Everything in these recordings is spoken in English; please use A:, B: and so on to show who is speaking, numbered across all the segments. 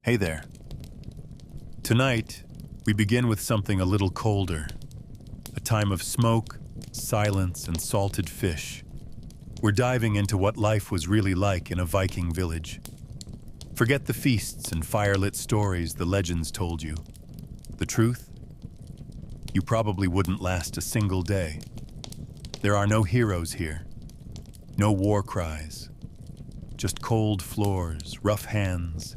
A: Hey there. Tonight, we begin with something a little colder. A time of smoke, silence, and salted fish. We're diving into what life was really like in a Viking village. Forget the feasts and firelit stories the legends told you. The truth? You probably wouldn't last a single day. There are no heroes here. No war cries. Just cold floors, rough hands,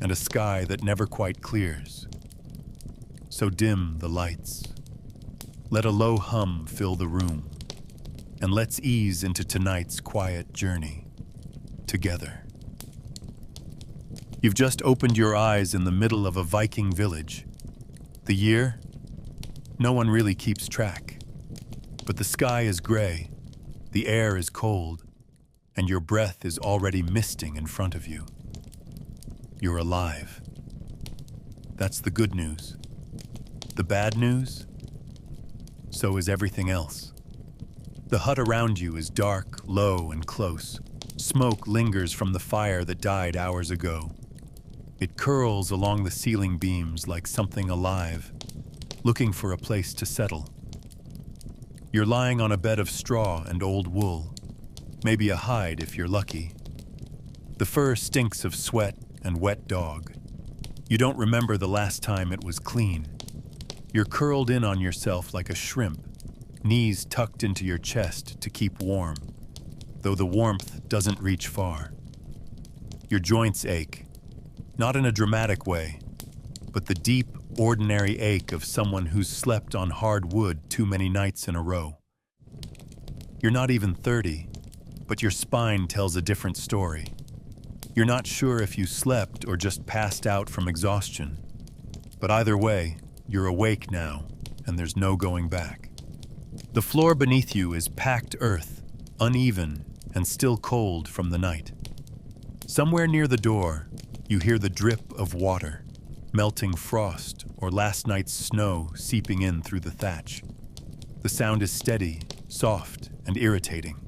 A: and a sky that never quite clears. So dim the lights. Let a low hum fill the room, and let's ease into tonight's quiet journey together. You've just opened your eyes in the middle of a Viking village. The year? No one really keeps track. But the sky is gray, the air is cold, and your breath is already misting in front of you. You're alive. That's the good news. The bad news? So is everything else. The hut around you is dark, low, and close. Smoke lingers from the fire that died hours ago. It curls along the ceiling beams like something alive, looking for a place to settle. You're lying on a bed of straw and old wool, maybe a hide if you're lucky. The fur stinks of sweat and wet dog. You don't remember the last time it was clean. You're curled in on yourself like a shrimp, knees tucked into your chest to keep warm, though the warmth doesn't reach far. Your joints ache, not in a dramatic way, but the deep, ordinary ache of someone who's slept on hard wood too many nights in a row. You're not even 30, but your spine tells a different story. You're not sure if you slept or just passed out from exhaustion. But either way, you're awake now, and there's no going back. The floor beneath you is packed earth, uneven and still cold from the night. Somewhere near the door, you hear the drip of water, melting frost or last night's snow seeping in through the thatch. The sound is steady, soft, and irritating.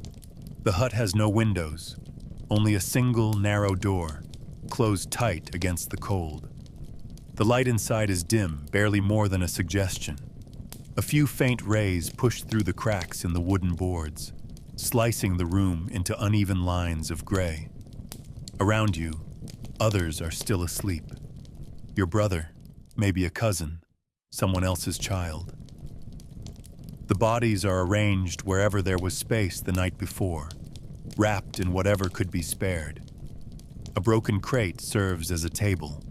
A: The hut has no windows, only a single narrow door, closed tight against the cold. The light inside is dim, barely more than a suggestion. A few faint rays push through the cracks in the wooden boards, slicing the room into uneven lines of gray. Around you, others are still asleep. Your brother, maybe a cousin, someone else's child. The bodies are arranged wherever there was space the night before, wrapped in whatever could be spared. A broken crate serves as a table.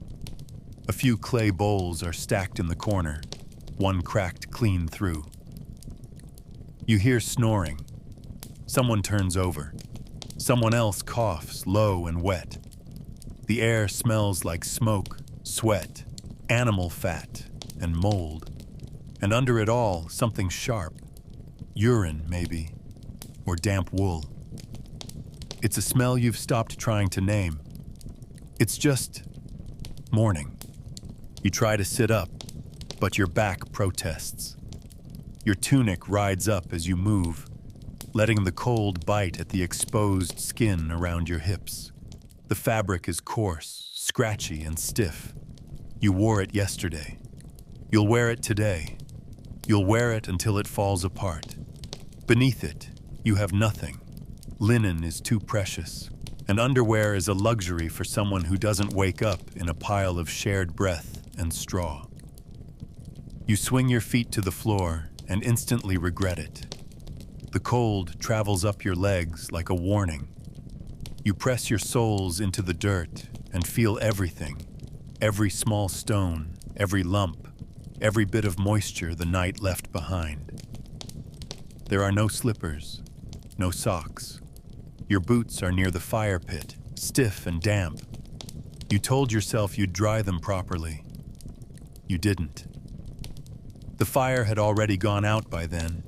A: A few clay bowls are stacked in the corner, one cracked clean through. You hear snoring. Someone turns over. Someone else coughs, low and wet. The air smells like smoke, sweat, animal fat, and mold. And under it all, something sharp. Urine, maybe, or damp wool. It's a smell you've stopped trying to name. It's just morning. You try to sit up, but your back protests. Your tunic rides up as you move, letting the cold bite at the exposed skin around your hips. The fabric is coarse, scratchy, and stiff. You wore it yesterday. You'll wear it today. You'll wear it until it falls apart. Beneath it, you have nothing. Linen is too precious, and underwear is a luxury for someone who doesn't wake up in a pile of shared breath and straw. You swing your feet to the floor and instantly regret it. The cold travels up your legs like a warning. You press your soles into the dirt and feel everything, every small stone, every lump, every bit of moisture the night left behind. There are no slippers, no socks. Your boots are near the fire pit, stiff and damp. You told yourself you'd dry them properly. You didn't. The fire had already gone out by then,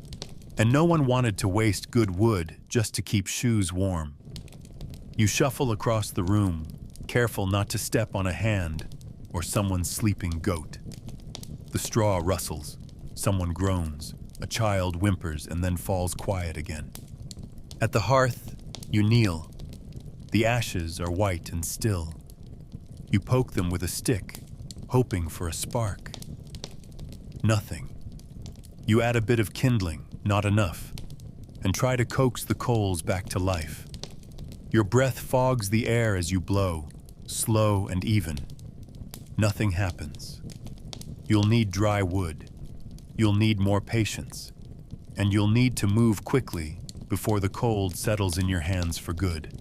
A: and no one wanted to waste good wood just to keep shoes warm. You shuffle across the room, careful not to step on a hand or someone's sleeping goat. The straw rustles, someone groans, a child whimpers and then falls quiet again. At the hearth, you kneel. The ashes are white and still. You poke them with a stick, hoping for a spark. Nothing. You add a bit of kindling, not enough, and try to coax the coals back to life. Your breath fogs the air as you blow, slow and even. Nothing happens. You'll need dry wood. You'll need more patience. And you'll need to move quickly before the cold settles in your hands for good.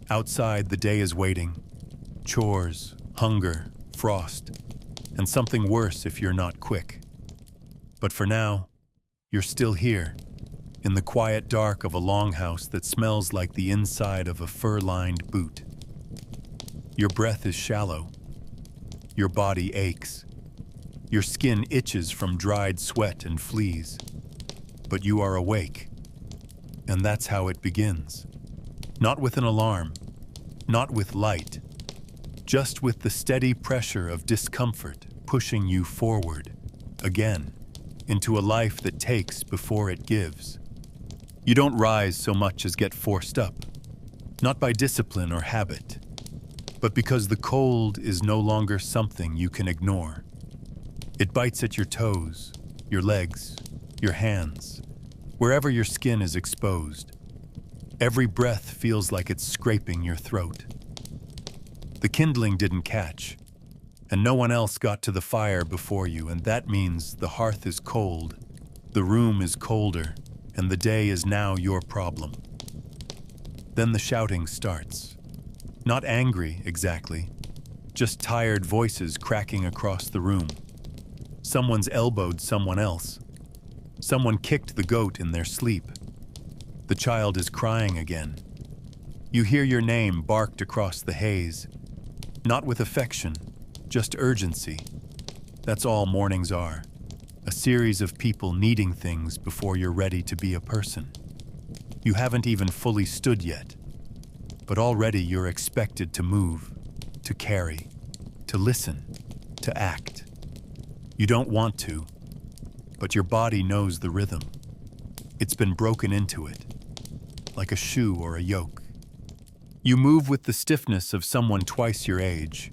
A: Outside, the day is waiting. Chores, hunger, frost, and something worse if you're not quick. But for now, you're still here, in the quiet dark of a longhouse that smells like the inside of a fur-lined boot. Your breath is shallow. Your body aches. Your skin itches from dried sweat and fleas. But you are awake. And that's how it begins. Not with an alarm, not with light, just with the steady pressure of discomfort pushing you forward, again, into a life that takes before it gives. You don't rise so much as get forced up, not by discipline or habit, but because the cold is no longer something you can ignore. It bites at your toes, your legs, your hands, wherever your skin is exposed. Every breath feels like it's scraping your throat. The kindling didn't catch, and no one else got to the fire before you, and that means the hearth is cold, the room is colder, and the day is now your problem. Then the shouting starts. Not angry, exactly, just tired voices cracking across the room. Someone's elbowed someone else. Someone kicked the goat in their sleep. The child is crying again. You hear your name barked across the haze, not with affection, just urgency. That's all mornings are, a series of people needing things before you're ready to be a person. You haven't even fully stood yet, but already you're expected to move, to carry, to listen, to act. You don't want to, but your body knows the rhythm. It's been broken into it, like a shoe or a yoke. You move with the stiffness of someone twice your age.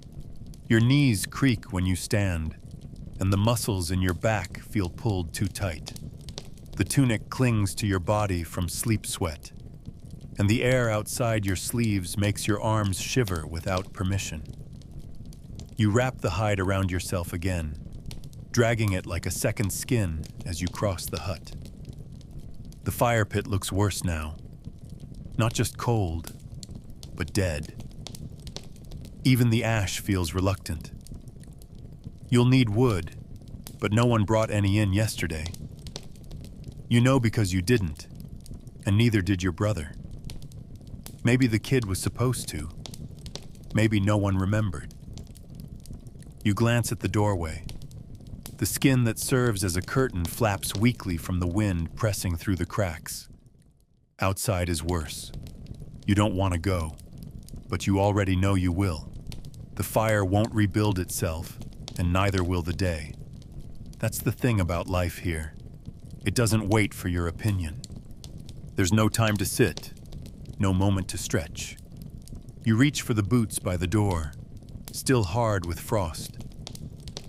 A: Your knees creak when you stand, and the muscles in your back feel pulled too tight. The tunic clings to your body from sleep sweat, and the air outside your sleeves makes your arms shiver without permission. You wrap the hide around yourself again, dragging it like a second skin as you cross the hut. The fire pit looks worse now. Not just cold, but dead. Even the ash feels reluctant. You'll need wood, but no one brought any in yesterday. You know because you didn't, and neither did your brother. Maybe the kid was supposed to. Maybe no one remembered. You glance at the doorway. The skin that serves as a curtain flaps weakly from the wind pressing through the cracks. Outside is worse. You don't want to go, but you already know you will. The fire won't rebuild itself, and neither will the day. That's the thing about life here. It doesn't wait for your opinion. There's no time to sit, no moment to stretch. You reach for the boots by the door, still hard with frost.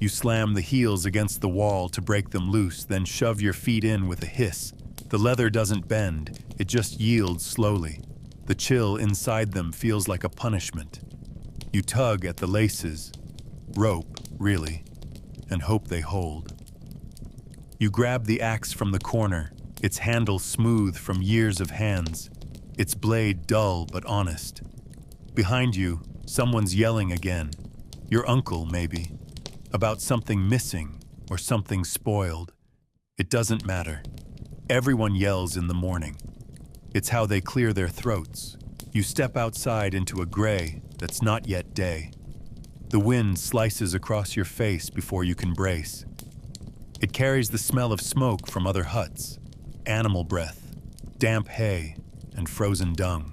A: You slam the heels against the wall to break them loose, then shove your feet in with a hiss. The leather doesn't bend, it just yields slowly. The chill inside them feels like a punishment. You tug at the laces, rope, really, and hope they hold. You grab the axe from the corner, its handle smooth from years of hands, its blade dull but honest. Behind you, someone's yelling again. Your uncle, maybe, about something missing or something spoiled. It doesn't matter. Everyone yells in the morning. It's how they clear their throats. You step outside into a gray that's not yet day. The wind slices across your face before you can brace. It carries the smell of smoke from other huts, animal breath, damp hay, and frozen dung.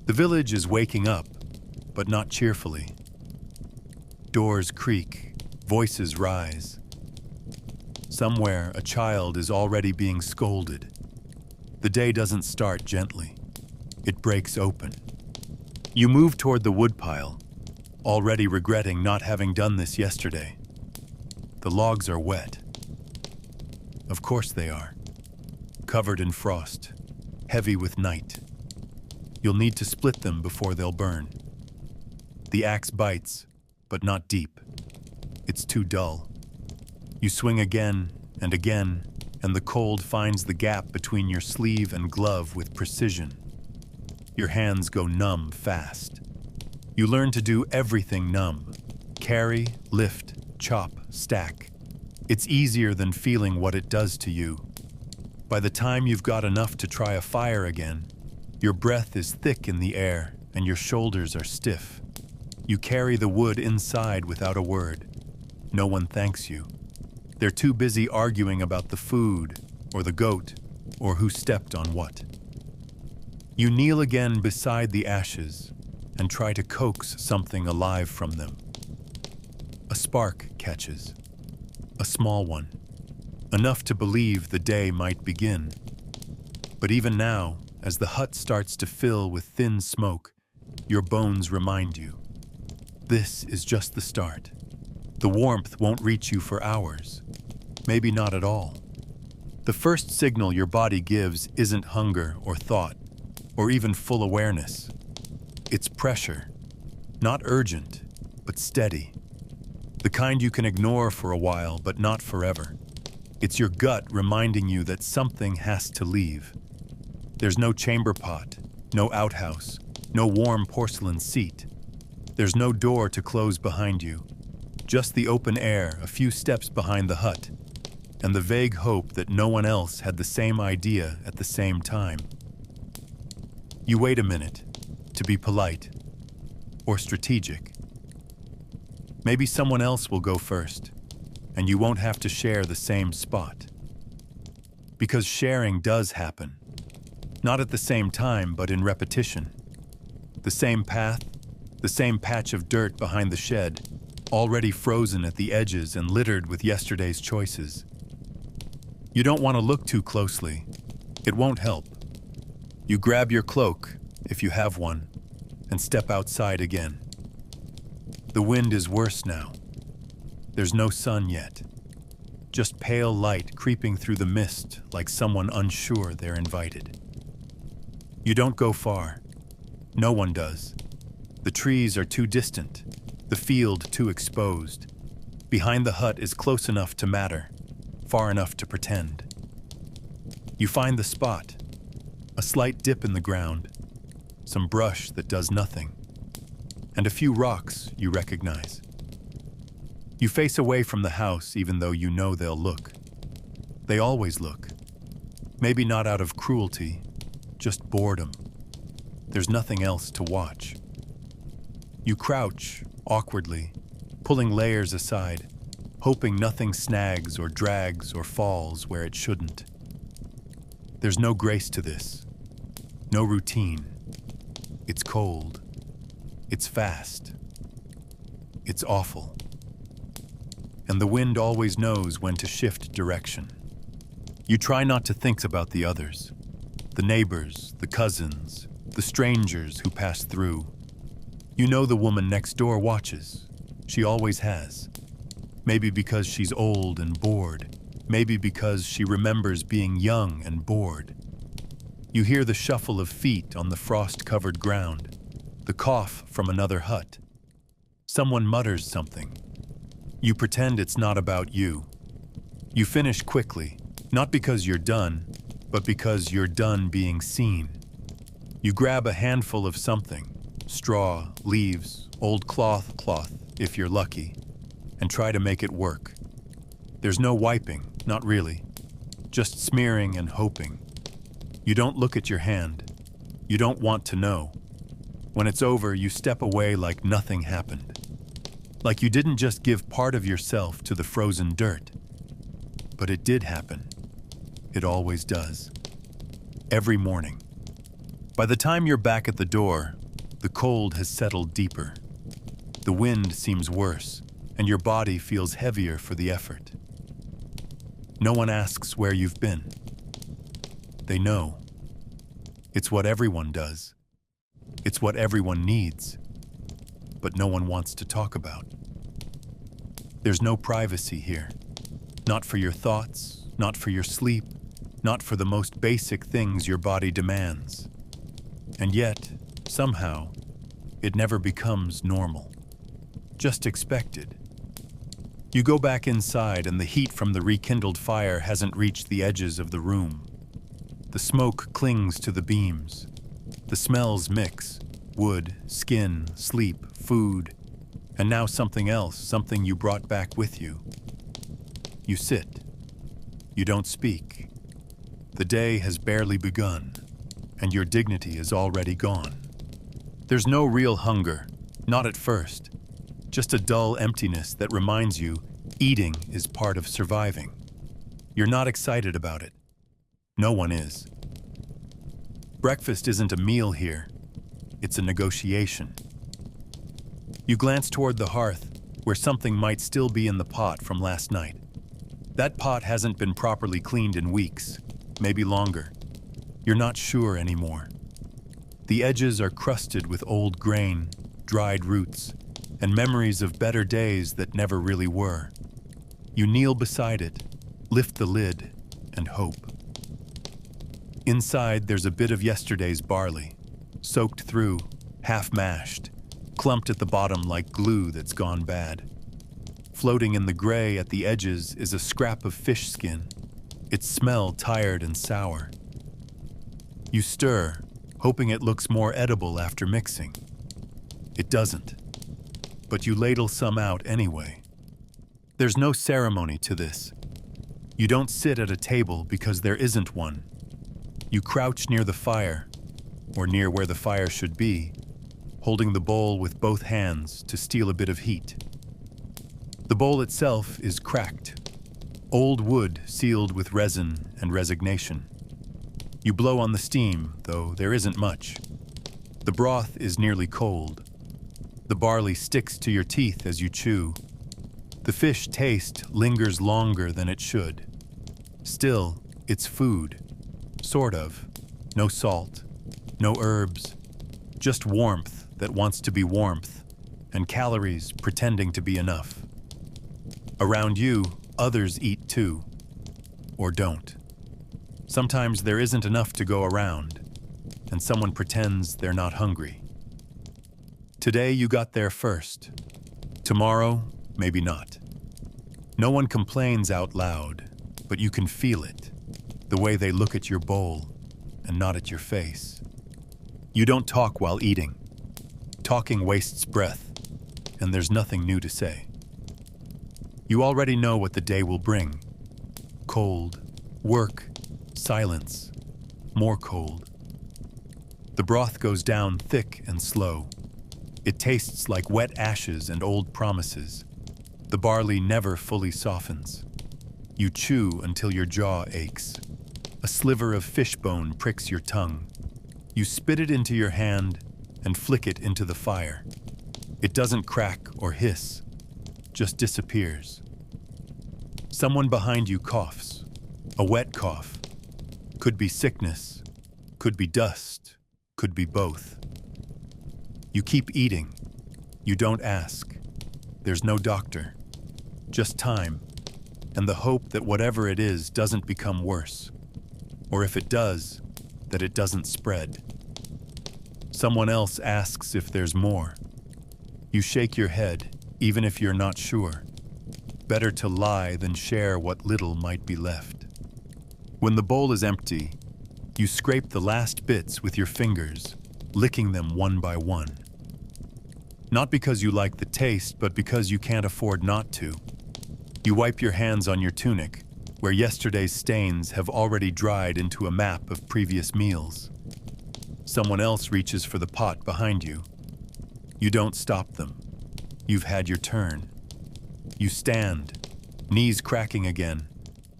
A: The village is waking up, but not cheerfully. Doors creak, voices rise. Somewhere, a child is already being scolded. The day doesn't start gently. It breaks open. You move toward the woodpile, already regretting not having done this yesterday. The logs are wet. Of course they are. Covered in frost, heavy with night. You'll need to split them before they'll burn. The axe bites, but not deep. It's too dull. You swing again and again, and the cold finds the gap between your sleeve and glove with precision. Your hands go numb fast. You learn to do everything numb. Carry, lift, chop, stack. It's easier than feeling what it does to you. By the time you've got enough to try a fire again, your breath is thick in the air and your shoulders are stiff. You carry the wood inside without a word. No one thanks you. They're too busy arguing about the food, or the goat, or who stepped on what. You kneel again beside the ashes and try to coax something alive from them. A spark catches. A small one. Enough to believe the day might begin. But even now, as the hut starts to fill with thin smoke, your bones remind you. This is just the start. The warmth won't reach you for hours. Maybe not at all. The first signal your body gives isn't hunger or thought, or even full awareness. It's pressure. Not urgent, but steady. The kind you can ignore for a while, but not forever. It's your gut reminding you that something has to leave. There's no chamber pot, no outhouse, no warm porcelain seat. There's no door to close behind you. Just the open air a few steps behind the hut, and the vague hope that no one else had the same idea at the same time. You wait a minute, to be polite, or strategic. Maybe someone else will go first, and you won't have to share the same spot. Because sharing does happen. Not at the same time, but in repetition. The same path, the same patch of dirt behind the shed, already frozen at the edges and littered with yesterday's choices. You don't want to look too closely. It won't help. You grab your cloak, if you have one, and step outside again. The wind is worse now. There's no sun yet. Just pale light creeping through the mist like someone unsure they're invited. You don't go far. No one does. The trees are too distant, the field too exposed. Behind the hut is close enough to matter, far enough to pretend. You find the spot, a slight dip in the ground, some brush that does nothing, and a few rocks you recognize. You face away from the house even though you know they'll look. They always look. Maybe not out of cruelty, just boredom. There's nothing else to watch. You crouch, awkwardly, pulling layers aside, hoping nothing snags or drags or falls where it shouldn't. There's no grace to this. No routine. It's cold. It's fast. It's awful. And the wind always knows when to shift direction. You try not to think about the others, the neighbors, the cousins, the strangers who pass through. You know the woman next door watches. She always has. Maybe because she's old and bored. Maybe because she remembers being young and bored. You hear the shuffle of feet on the frost-covered ground, the cough from another hut. Someone mutters something. You pretend it's not about you. You finish quickly, not because you're done, but because you're done being seen. You grab a handful of something, straw, leaves, old cloth, if you're lucky, and try to make it work. There's no wiping, not really, just smearing and hoping. You don't look at your hand. You don't want to know. When it's over, you step away like nothing happened. Like you didn't just give part of yourself to the frozen dirt. But it did happen. It always does. Every morning. By the time you're back at the door, the cold has settled deeper. The wind seems worse, and your body feels heavier for the effort. No one asks where you've been. They know. It's what everyone does. It's what everyone needs, but no one wants to talk about. There's no privacy here. Not for your thoughts, not for your sleep, not for the most basic things your body demands. And yet, somehow, it never becomes normal. Just expected. You go back inside and the heat from the rekindled fire hasn't reached the edges of the room. The smoke clings to the beams. The smells mix: wood, skin, sleep, food, and now something else, something you brought back with you. You sit. You don't speak. The day has barely begun, and your dignity is already gone. There's no real hunger, not at first. Just a dull emptiness that reminds you eating is part of surviving. You're not excited about it. No one is. Breakfast isn't a meal here. It's a negotiation. You glance toward the hearth, where something might still be in the pot from last night. That pot hasn't been properly cleaned in weeks, maybe longer. You're not sure anymore. The edges are crusted with old grain, dried roots, and memories of better days that never really were. You kneel beside it, lift the lid, and hope. Inside, there's a bit of yesterday's barley, soaked through, half mashed, clumped at the bottom like glue that's gone bad. Floating in the gray at the edges is a scrap of fish skin, its smell tired and sour. You stir, hoping it looks more edible after mixing. It doesn't, but you ladle some out anyway. There's no ceremony to this. You don't sit at a table because there isn't one. You crouch near the fire, or near where the fire should be, holding the bowl with both hands to steal a bit of heat. The bowl itself is cracked, old wood sealed with resin and resignation. You blow on the steam, though there isn't much. The broth is nearly cold. The barley sticks to your teeth as you chew. The fish taste lingers longer than it should. Still, it's food. Sort of. No salt, no herbs, just warmth that wants to be warmth, and calories pretending to be enough. Around you, others eat too, or don't. Sometimes there isn't enough to go around, and someone pretends they're not hungry. Today you got there first. Tomorrow, maybe not. No one complains out loud, but you can feel it, the way they look at your bowl and not at your face. You don't talk while eating. Talking wastes breath, and there's nothing new to say. You already know what the day will bring. Cold, work, silence, more cold. The broth goes down thick and slow. It tastes like wet ashes and old promises. The barley never fully softens. You chew until your jaw aches. A sliver of fish bone pricks your tongue. You spit it into your hand and flick it into the fire. It doesn't crack or hiss, just disappears. Someone behind you coughs, a wet cough. Could be sickness, could be dust, could be both. You keep eating. You don't ask. There's no doctor, just time, and the hope that whatever it is doesn't become worse. Or if it does, that it doesn't spread. Someone else asks if there's more. You shake your head, even if you're not sure. Better to lie than share what little might be left. When the bowl is empty, you scrape the last bits with your fingers, licking them one by one. Not because you like the taste, but because you can't afford not to. You wipe your hands on your tunic, where yesterday's stains have already dried into a map of previous meals. Someone else reaches for the pot behind you. You don't stop them. You've had your turn. You stand, knees cracking again,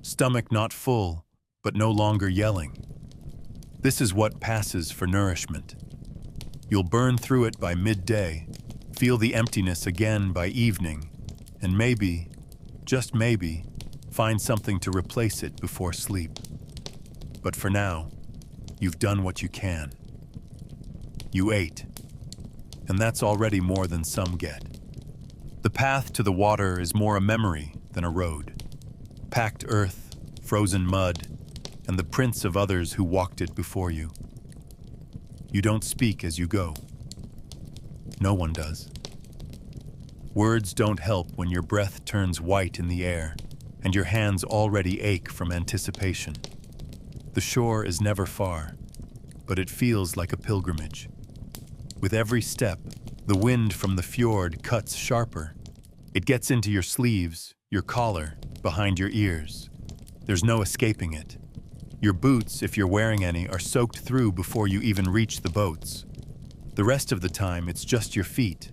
A: stomach not full, but no longer yelling. This is what passes for nourishment. You'll burn through it by midday, feel the emptiness again by evening, and maybe, just maybe, find something to replace it before sleep. But for now, you've done what you can. You ate. And that's already more than some get. The path to the water is more a memory than a road. Packed earth, frozen mud, and the prints of others who walked it before you. You don't speak as you go. No one does. Words don't help when your breath turns white in the air and your hands already ache from anticipation. The shore is never far, but it feels like a pilgrimage. With every step, the wind from the fjord cuts sharper. It gets into your sleeves, your collar, behind your ears. There's no escaping it. Your boots, if you're wearing any, are soaked through before you even reach the boats. The rest of the time, it's just your feet,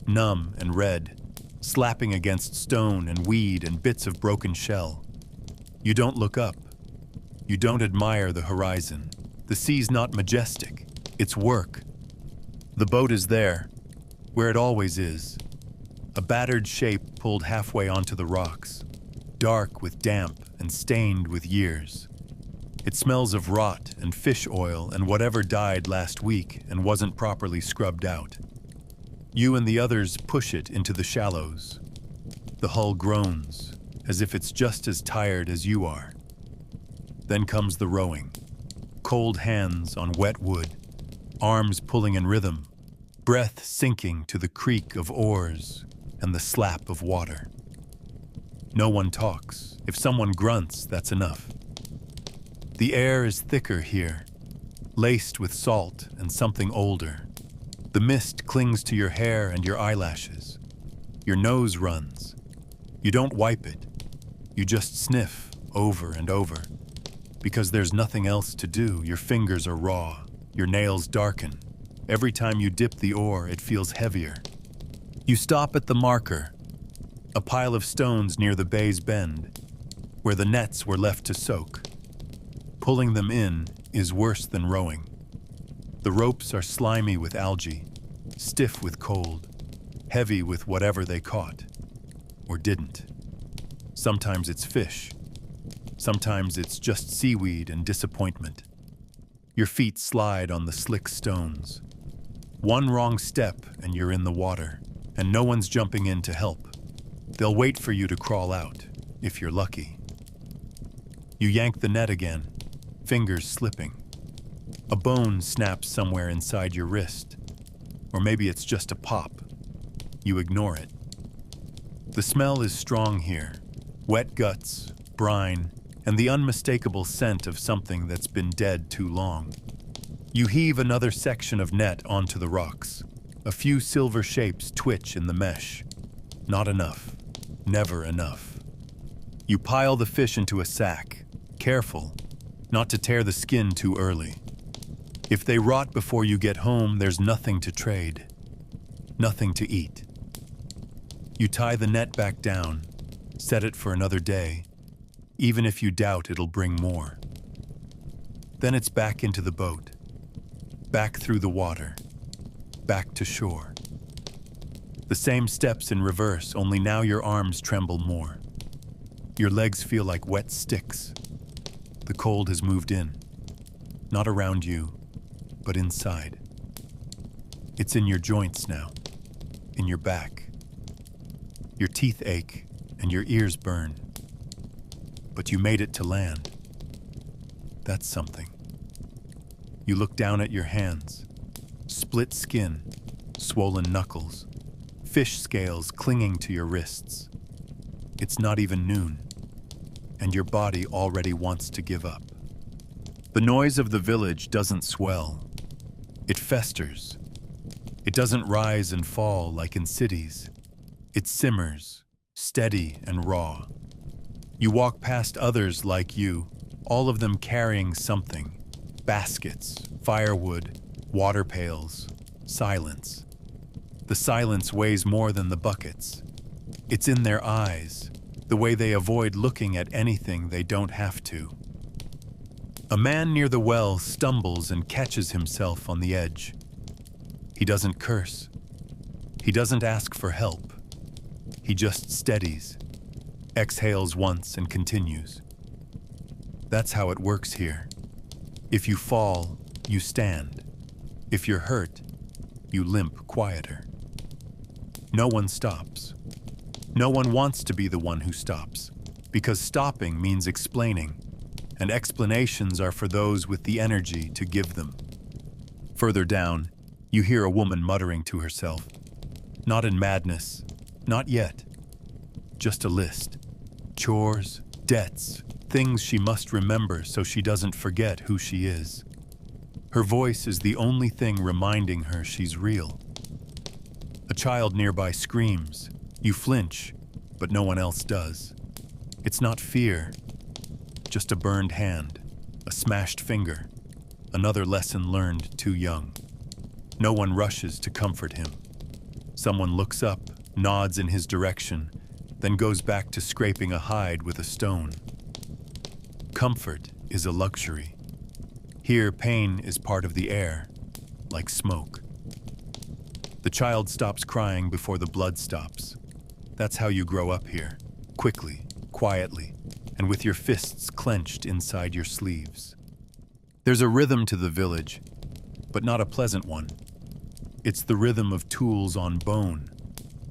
A: numb and red, slapping against stone and weed and bits of broken shell. You don't look up. You don't admire the horizon. The sea's not majestic. It's work. The boat is there, where it always is. A battered shape pulled halfway onto the rocks, dark with damp and stained with years. It smells of rot and fish oil and whatever died last week and wasn't properly scrubbed out. You and the others push it into the shallows. The hull groans, as if it's just as tired as you are. Then comes the rowing. Cold hands on wet wood, arms pulling in rhythm, breath sinking to the creak of oars and the slap of water. No one talks. If someone grunts, that's enough. The air is thicker here, laced with salt and something older. The mist clings to your hair and your eyelashes. Your nose runs. You don't wipe it. You just sniff over and over. Because there's nothing else to do. Your fingers are raw. Your nails darken. Every time you dip the oar, it feels heavier. You stop at the marker, a pile of stones near the bay's bend, where the nets were left to soak. Pulling them in is worse than rowing. The ropes are slimy with algae, stiff with cold, heavy with whatever they caught, or didn't. Sometimes it's fish. Sometimes it's just seaweed and disappointment. Your feet slide on the slick stones. One wrong step and you're in the water, and no one's jumping in to help. They'll wait for you to crawl out, if you're lucky. You yank the net again, fingers slipping. A bone snaps somewhere inside your wrist, or maybe it's just a pop. You ignore it. The smell is strong here, wet guts, brine, and the unmistakable scent of something that's been dead too long. You heave another section of net onto the rocks. A few silver shapes twitch in the mesh. Not enough. Never enough. You pile the fish into a sack, careful not to tear the skin too early. If they rot before you get home, there's nothing to trade. Nothing to eat. You tie the net back down, set it for another day, even if you doubt it'll bring more. Then it's back into the boat, back through the water, back to shore. The same steps in reverse, only now your arms tremble more. Your legs feel like wet sticks. The cold has moved in, not around you, but inside. It's in your joints now, in your back. Your teeth ache and your ears burn. But you made it to land. That's something. You look down at your hands. Split skin, swollen knuckles, fish scales clinging to your wrists. It's not even noon, and your body already wants to give up. The noise of the village doesn't swell. It festers. It doesn't rise and fall like in cities. It simmers, steady and raw. You walk past others like you, all of them carrying something. Baskets, firewood, water pails, silence. The silence weighs more than the buckets. It's in their eyes, the way they avoid looking at anything they don't have to. A man near the well stumbles and catches himself on the edge. He doesn't curse. He doesn't ask for help. He just steadies, exhales once and continues. That's how it works here. If you fall, you stand. If you're hurt, you limp quieter. No one stops. No one wants to be the one who stops, because stopping means explaining, and explanations are for those with the energy to give them. Further down, you hear a woman muttering to herself. Not in madness, not yet. Just a list. Chores, debts, things she must remember so she doesn't forget who she is. Her voice is the only thing reminding her she's real. A child nearby screams. You flinch, but no one else does. It's not fear, just a burned hand, a smashed finger, another lesson learned too young. No one rushes to comfort him. Someone looks up, nods in his direction, then goes back to scraping a hide with a stone. Comfort is a luxury. Here, pain is part of the air, like smoke. The child stops crying before the blood stops. That's how you grow up here, quickly, quietly, and with your fists clenched inside your sleeves. There's a rhythm to the village, but not a pleasant one. It's the rhythm of tools on bone,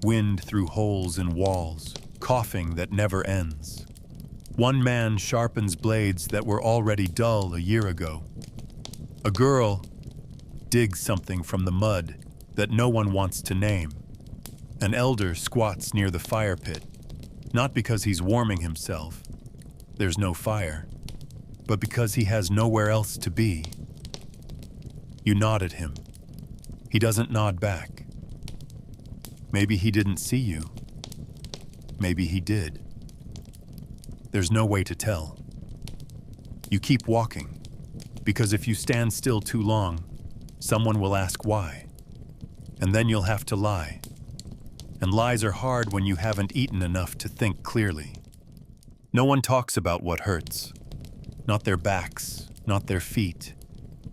A: wind through holes in walls, coughing that never ends. One man sharpens blades that were already dull a year ago. A girl digs something from the mud that no one wants to name. An elder squats near the fire pit, not because he's warming himself, there's no fire, but because he has nowhere else to be. You nod at him. He doesn't nod back. Maybe he didn't see you. Maybe he did. There's no way to tell. You keep walking, because if you stand still too long, someone will ask why. And then you'll have to lie. And lies are hard when you haven't eaten enough to think clearly. No one talks about what hurts. Not their backs, not their feet,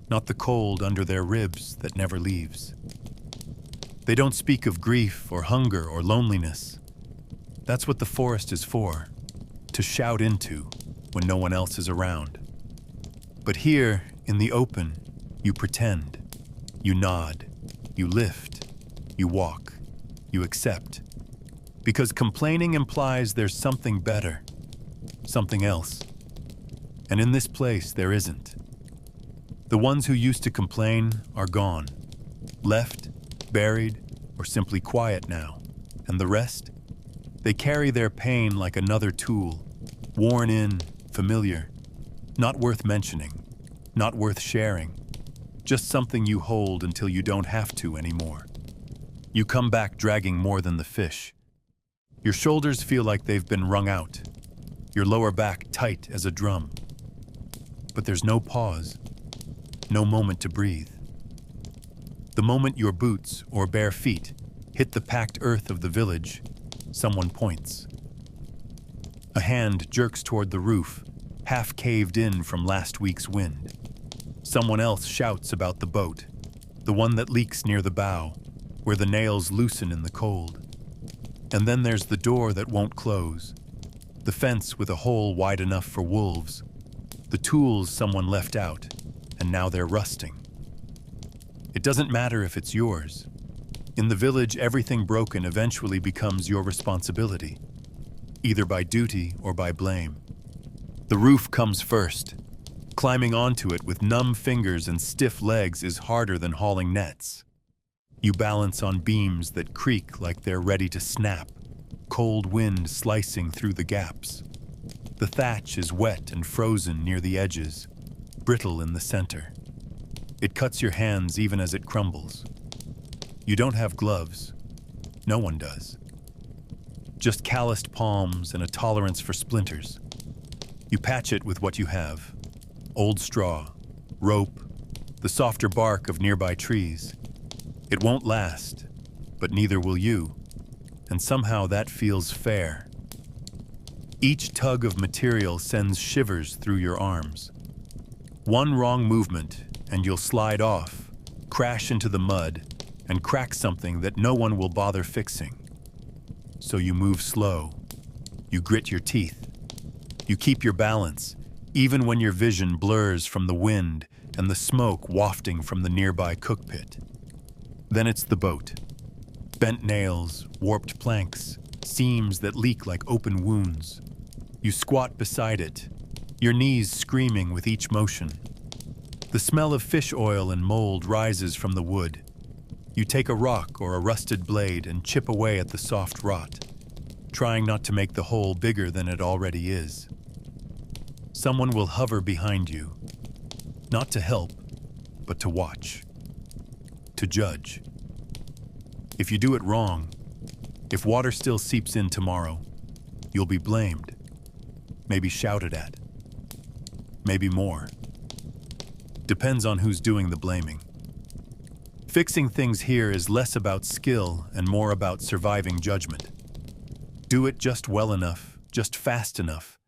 A: not the cold under their ribs that never leaves. They don't speak of grief or hunger or loneliness. That's what the forest is for, to shout into when no one else is around. But here, in the open, you pretend, you nod, you lift, you walk, you accept. Because complaining implies there's something better, something else. And in this place, there isn't. The ones who used to complain are gone, left, buried, or simply quiet now. And the rest? They carry their pain like another tool, worn in, familiar, not worth mentioning, not worth sharing, just something you hold until you don't have to anymore. You come back dragging more than the fish. Your shoulders feel like they've been wrung out, your lower back tight as a drum. But there's no pause, no moment to breathe. The moment your boots or bare feet hit the packed earth of the village, someone points. A hand jerks toward the roof, half caved in from last week's wind. Someone else shouts about the boat, the one that leaks near the bow, where the nails loosen in the cold. And then there's the door that won't close, the fence with a hole wide enough for wolves, the tools someone left out, and now they're rusting. It doesn't matter if it's yours. In the village, everything broken eventually becomes your responsibility, either by duty or by blame. The roof comes first. Climbing onto it with numb fingers and stiff legs is harder than hauling nets. You balance on beams that creak like they're ready to snap, cold wind slicing through the gaps. The thatch is wet and frozen near the edges, brittle in the center. It cuts your hands even as it crumbles. You don't have gloves. No one does. Just calloused palms and a tolerance for splinters. You patch it with what you have. Old straw, rope, the softer bark of nearby trees. It won't last, but neither will you. And somehow that feels fair. Each tug of material sends shivers through your arms. One wrong movement, and you'll slide off, crash into the mud, and crack something that no one will bother fixing. So you move slow. You grit your teeth. You keep your balance, even when your vision blurs from the wind and the smoke wafting from the nearby cookpit. Then it's the boat. Bent nails, warped planks, seams that leak like open wounds. You squat beside it, your knees screaming with each motion. The smell of fish oil and mold rises from the wood. You take a rock or a rusted blade and chip away at the soft rot, trying not to make the hole bigger than it already is. Someone will hover behind you, not to help, but to watch, to judge. If you do it wrong, if water still seeps in tomorrow, you'll be blamed, maybe shouted at, maybe more. Depends on who's doing the blaming. Fixing things here is less about skill and more about surviving judgment. Do it just well enough, just fast enough,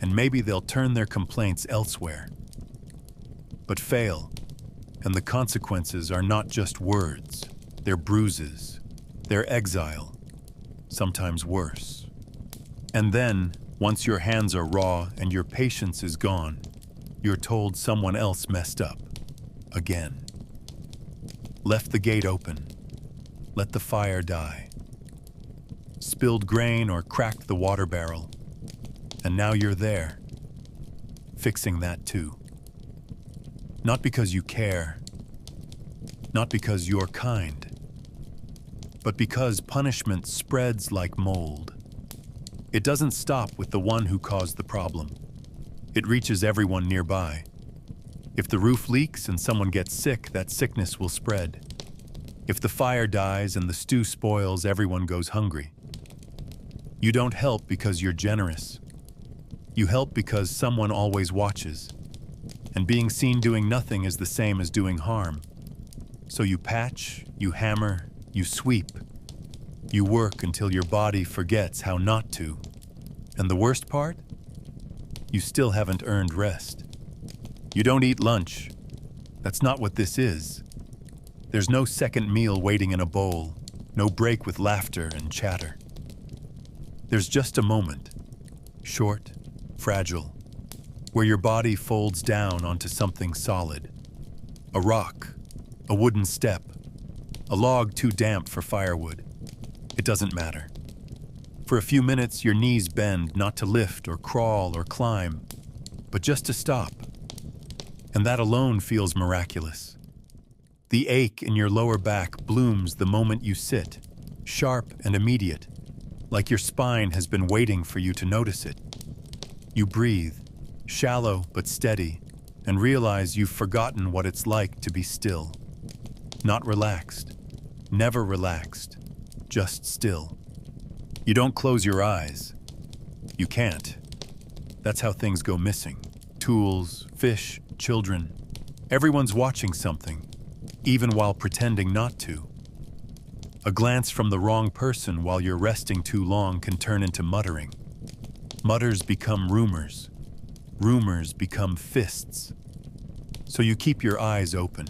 A: and maybe they'll turn their complaints elsewhere. But fail, and the consequences are not just words, they're bruises, they're exile, sometimes worse. And then, once your hands are raw and your patience is gone, you're told someone else messed up, again. Left the gate open, let the fire die. Spilled grain or cracked the water barrel, and now you're there, fixing that too. Not because you care, not because you're kind, but because punishment spreads like mold. It doesn't stop with the one who caused the problem. It reaches everyone nearby. If the roof leaks and someone gets sick, that sickness will spread. If the fire dies and the stew spoils, everyone goes hungry. You don't help because you're generous. You help because someone always watches. And being seen doing nothing is the same as doing harm. So you patch, you hammer, you sweep. You work until your body forgets how not to. And the worst part? You still haven't earned rest. You don't eat lunch. That's not what this is. There's no second meal waiting in a bowl, no break with laughter and chatter. There's just a moment, short, fragile, where your body folds down onto something solid. A rock, a wooden step, a log too damp for firewood. It doesn't matter. For a few minutes, your knees bend not to lift or crawl or climb, but just to stop. And that alone feels miraculous. The ache in your lower back blooms the moment you sit, sharp and immediate, like your spine has been waiting for you to notice it. You breathe, shallow but steady, and realize you've forgotten what it's like to be still. Not relaxed, never relaxed, just still. You don't close your eyes. You can't. That's how things go missing. Tools, fish, children. Everyone's watching something, even while pretending not to. A glance from the wrong person while you're resting too long can turn into muttering. Mutters become rumors. Rumors become fists. So you keep your eyes open,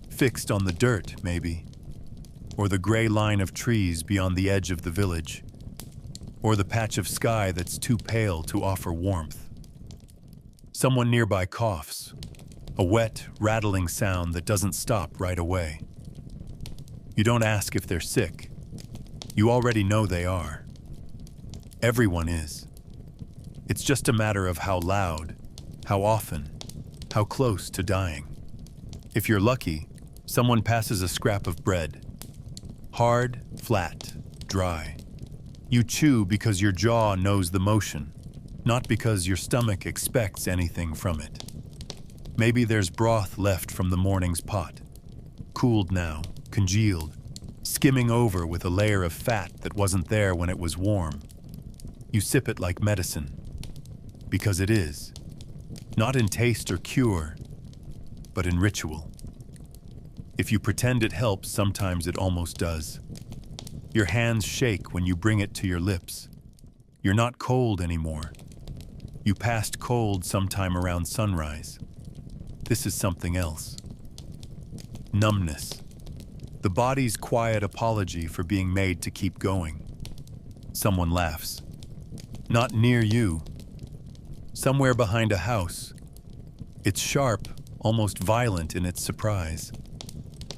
A: fixed on the dirt, maybe, or the gray line of trees beyond the edge of the village, or the patch of sky that's too pale to offer warmth. Someone nearby coughs, a wet, rattling sound that doesn't stop right away. You don't ask if they're sick. You already know they are. Everyone is. It's just a matter of how loud, how often, how close to dying. If you're lucky, someone passes a scrap of bread. Hard, flat, dry. You chew because your jaw knows the motion, not because your stomach expects anything from it. Maybe there's broth left from the morning's pot, cooled now, congealed, skimming over with a layer of fat that wasn't there when it was warm. You sip it like medicine, because it is, not in taste or cure, but in ritual. If you pretend it helps, sometimes it almost does. Your hands shake when you bring it to your lips. You're not cold anymore. You passed cold sometime around sunrise. This is something else. Numbness. The body's quiet apology for being made to keep going. Someone laughs. Not near you. Somewhere behind a house. It's sharp, almost violent in its surprise.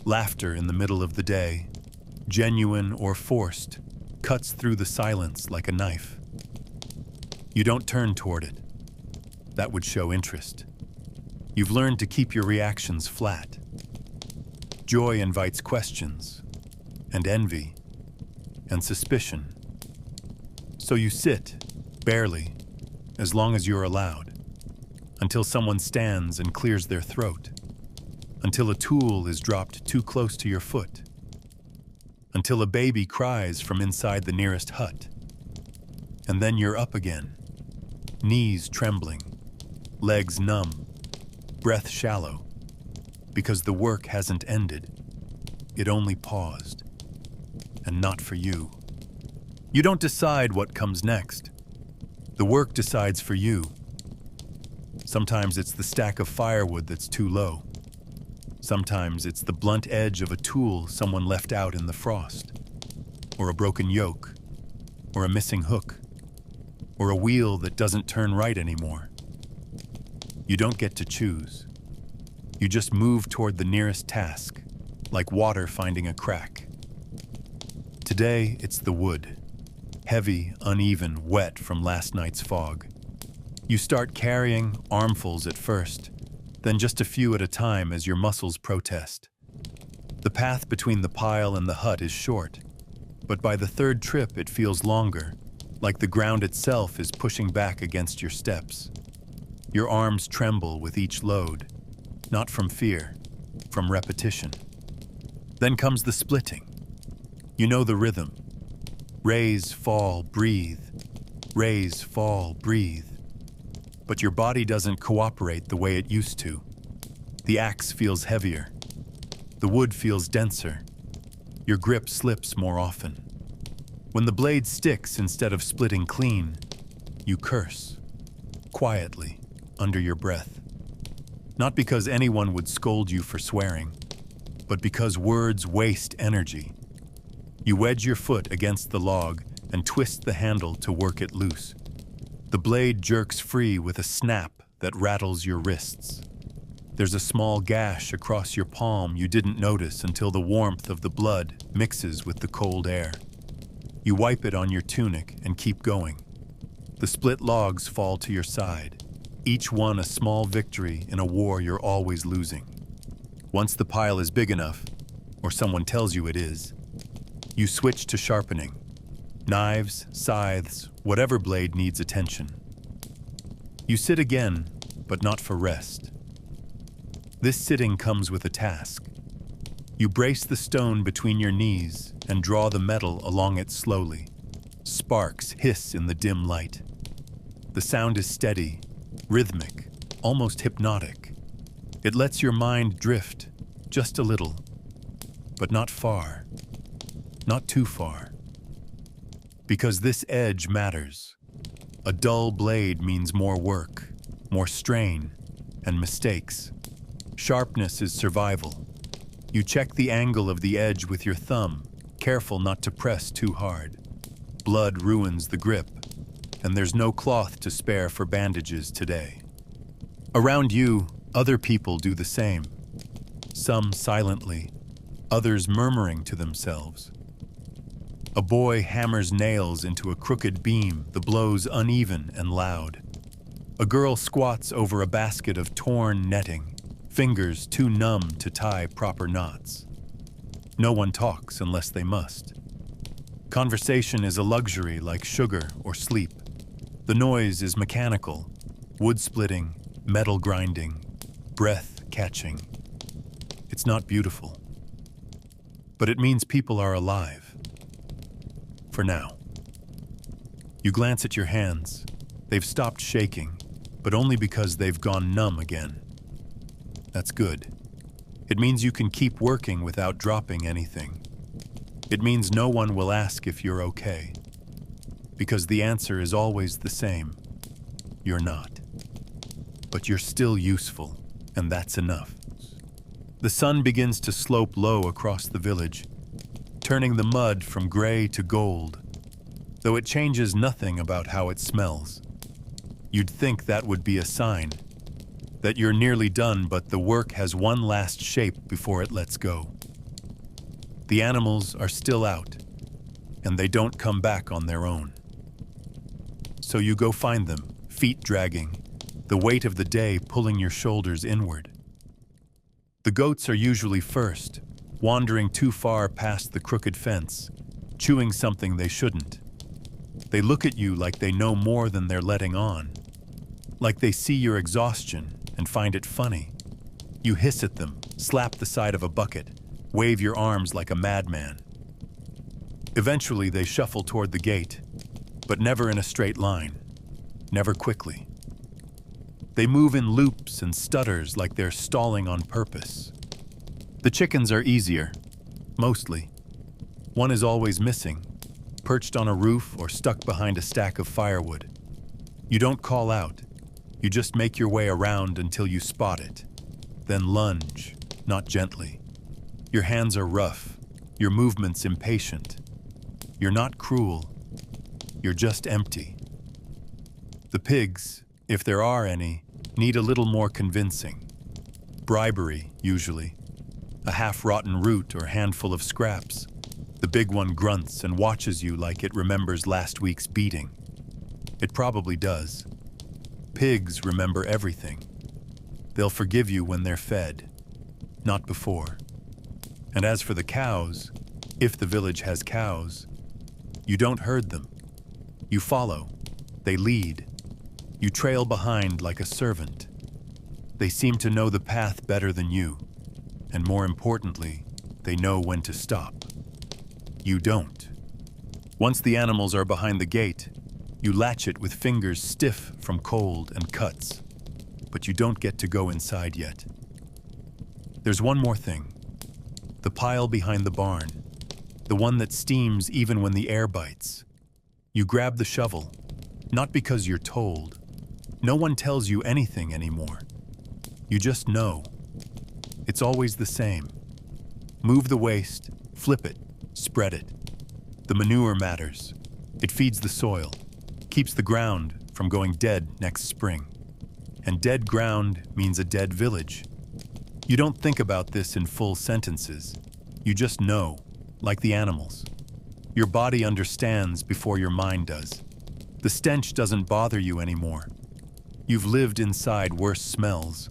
A: Laughter in the middle of the day, genuine or forced, cuts through the silence like a knife. You don't turn toward it. That would show interest. You've learned to keep your reactions flat. Joy invites questions, and envy, and suspicion. So you sit, barely, as long as you're allowed, until someone stands and clears their throat, until a tool is dropped too close to your foot, until a baby cries from inside the nearest hut. And then you're up again, knees trembling, legs numb, breath shallow, because the work hasn't ended. It only paused, and not for you. You don't decide what comes next. The work decides for you. Sometimes it's the stack of firewood that's too low. Sometimes it's the blunt edge of a tool someone left out in the frost, or a broken yoke, or a missing hook, or a wheel that doesn't turn right anymore. You don't get to choose. You just move toward the nearest task, like water finding a crack. Today, it's the wood. Heavy, uneven, wet from last night's fog. You start carrying armfuls at first, then just a few at a time as your muscles protest. The path between the pile and the hut is short, but by the third trip it feels longer, like the ground itself is pushing back against your steps. Your arms tremble with each load, not from fear, from repetition. Then comes the splitting. You know the rhythm. Raise, fall, breathe. Raise, fall, breathe. But your body doesn't cooperate the way it used to. The axe feels heavier. The wood feels denser. Your grip slips more often. When the blade sticks instead of splitting clean, you curse, quietly, under your breath. Not because anyone would scold you for swearing, but because words waste energy. You wedge your foot against the log and twist the handle to work it loose. The blade jerks free with a snap that rattles your wrists. There's a small gash across your palm you didn't notice until the warmth of the blood mixes with the cold air. You wipe it on your tunic and keep going. The split logs fall to your side, each one a small victory in a war you're always losing. Once the pile is big enough, or someone tells you it is, you switch to sharpening. Knives, scythes, whatever blade needs attention. You sit again, but not for rest. This sitting comes with a task. You brace the stone between your knees and draw the metal along it slowly. Sparks hiss in the dim light. The sound is steady, rhythmic, almost hypnotic. It lets your mind drift, just a little, but not far, not too far. Because this edge matters. A dull blade means more work, more strain, and mistakes. Sharpness is survival. You check the angle of the edge with your thumb, careful not to press too hard. Blood ruins the grip, and there's no cloth to spare for bandages today. Around you, other people do the same. Some silently, others murmuring to themselves. A boy hammers nails into a crooked beam, the blows uneven and loud. A girl squats over a basket of torn netting, fingers too numb to tie proper knots. No one talks unless they must. Conversation is a luxury like sugar or sleep. The noise is mechanical, wood splitting, metal grinding, breath catching. It's not beautiful, but it means people are alive. For now. You glance at your hands. They've stopped shaking, but only because they've gone numb again. That's good. It means you can keep working without dropping anything. It means no one will ask if you're okay, because the answer is always the same. You're not. But you're still useful, and that's enough. The sun begins to slope low across the village, turning the mud from gray to gold, though it changes nothing about how it smells. You'd think that would be a sign. that you're nearly done, but the work has one last shape before it lets go. The animals are still out, and they don't come back on their own. So you go find them, feet dragging, the weight of the day pulling your shoulders inward. The goats are usually first, wandering too far past the crooked fence, chewing something they shouldn't. They look at you like they know more than they're letting on, like they see your exhaustion and find it funny. You hiss at them, slap the side of a bucket, wave your arms like a madman. Eventually they shuffle toward the gate, but never in a straight line, never quickly. They move in loops and stutters like they're stalling on purpose. The chickens are easier, mostly. One is always missing, perched on a roof or stuck behind a stack of firewood. You don't call out, you just make your way around until you spot it, then lunge, not gently. Your hands are rough, your movements impatient. You're not cruel, you're just empty. The pigs, if there are any, need a little more convincing. Bribery, usually. A half-rotten root or handful of scraps. The big one grunts and watches you like it remembers last week's beating. It probably does. Pigs remember everything. They'll forgive you when they're fed, not before. And as for the cows, if the village has cows, you don't herd them. You follow. They lead. You trail behind like a servant. They seem to know the path better than you, and more importantly, they know when to stop. You don't. Once the animals are behind the gate, you latch it with fingers stiff from cold and cuts, but you don't get to go inside yet. There's one more thing. The pile behind the barn, the one that steams even when the air bites. You grab the shovel, not because you're told. No one tells you anything anymore. You just know. It's always the same. Move the waste, flip it, spread it. The manure matters. It feeds the soil, keeps the ground from going dead next spring. And dead ground means a dead village. You don't think about this in full sentences. You just know, like the animals. Your body understands before your mind does. The stench doesn't bother you anymore. You've lived inside worse smells.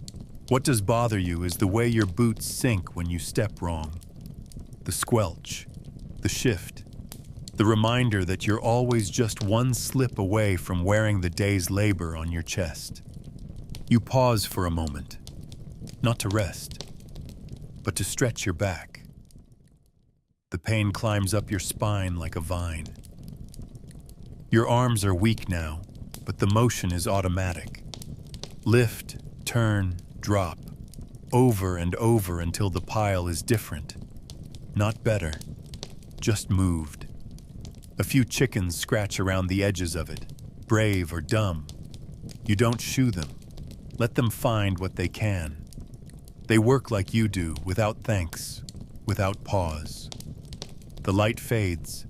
A: What does bother you is the way your boots sink when you step wrong. The squelch, the shift, the reminder that you're always just one slip away from wearing the day's labor on your chest. You pause for a moment, not to rest, but to stretch your back. The pain climbs up your spine like a vine. Your arms are weak now, but the motion is automatic. Lift, turn, drop, over and over until the pile is different. Not better, just moved. A few chickens scratch around the edges of it, brave or dumb. You don't shoo them. Let them find what they can. They work like you do, without thanks, without pause. The light fades.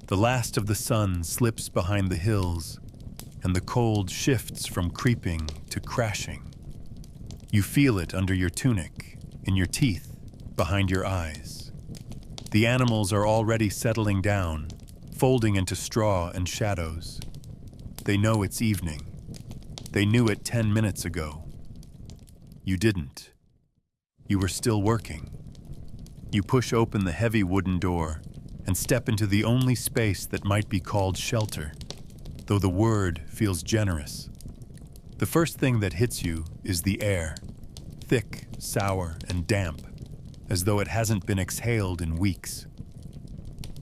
A: The last of the sun slips behind the hills, and the cold shifts from creeping to crashing. You feel it under your tunic, in your teeth, behind your eyes. The animals are already settling down, folding into straw and shadows. They know it's evening. They knew it 10 minutes ago. You didn't. You were still working. You push open the heavy wooden door and step into the only space that might be called shelter, though the word feels generous. The first thing that hits you is the air, thick, sour, and damp, as though it hasn't been exhaled in weeks.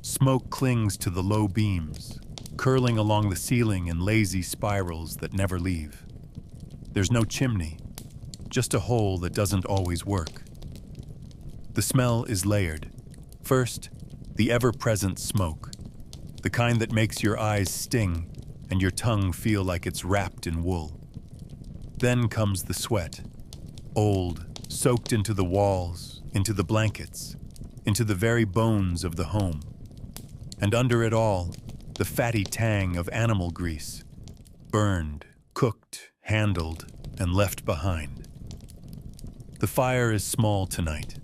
A: Smoke clings to the low beams, curling along the ceiling in lazy spirals that never leave. There's no chimney, just a hole that doesn't always work. The smell is layered. First, the ever-present smoke, the kind that makes your eyes sting and your tongue feel like it's wrapped in wool. Then comes the sweat, old, soaked into the walls, into the blankets, into the very bones of the home. And under it all, the fatty tang of animal grease, burned, cooked, handled, and left behind. The fire is small tonight,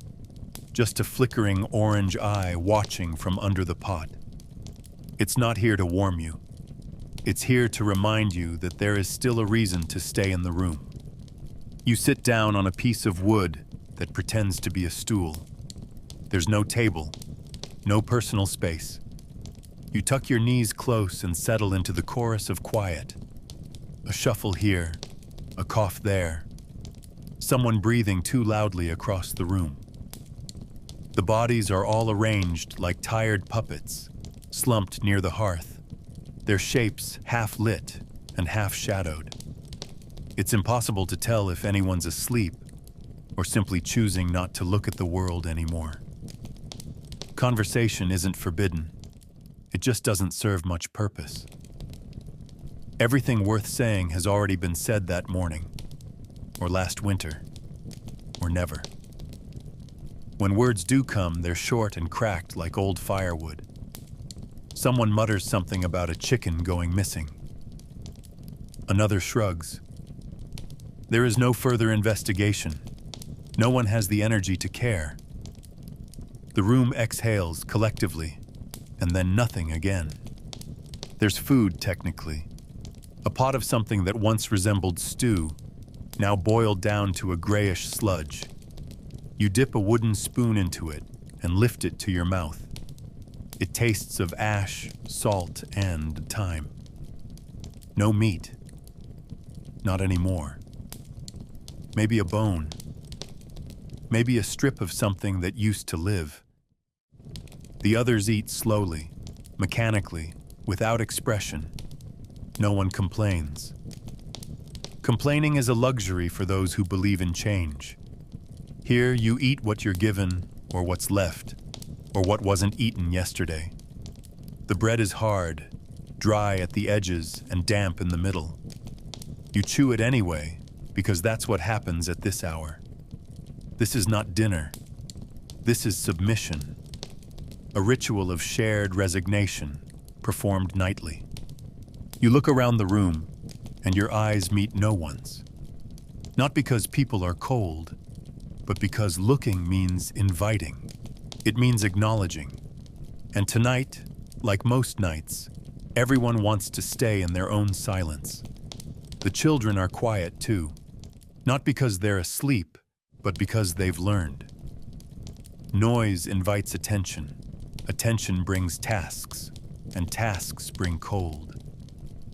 A: just a flickering orange eye watching from under the pot. It's not here to warm you. It's here to remind you that there is still a reason to stay in the room. You sit down on a piece of wood that pretends to be a stool. There's no table, no personal space. You tuck your knees close and settle into the chorus of quiet. A shuffle here, a cough there. Someone breathing too loudly across the room. The bodies are all arranged like tired puppets, slumped near the hearth, their shapes half lit and half shadowed. It's impossible to tell if anyone's asleep or simply choosing not to look at the world anymore. Conversation isn't forbidden. It just doesn't serve much purpose. Everything worth saying has already been said that morning, or last winter, or never. When words do come, they're short and cracked like old firewood. Someone mutters something about a chicken going missing. Another shrugs. There is no further investigation. No one has the energy to care. The room exhales collectively, and then nothing again. There's food, technically. A pot of something that once resembled stew, now boiled down to a grayish sludge. You dip a wooden spoon into it and lift it to your mouth. It tastes of ash, salt, and thyme. No meat. Not anymore. Maybe a bone. Maybe a strip of something that used to live. The others eat slowly, mechanically, without expression. No one complains. Complaining is a luxury for those who believe in change. Here you eat what you're given, or what's left, or what wasn't eaten yesterday. The bread is hard, dry at the edges and damp in the middle. You chew it anyway, because that's what happens at this hour. This is not dinner. This is submission. A ritual of shared resignation, performed nightly. You look around the room, and your eyes meet no one's. Not because people are cold, but because looking means inviting. It means acknowledging. And tonight, like most nights, everyone wants to stay in their own silence. The children are quiet too, not because they're asleep, but because they've learned. Noise invites attention. Attention brings tasks, and tasks bring cold.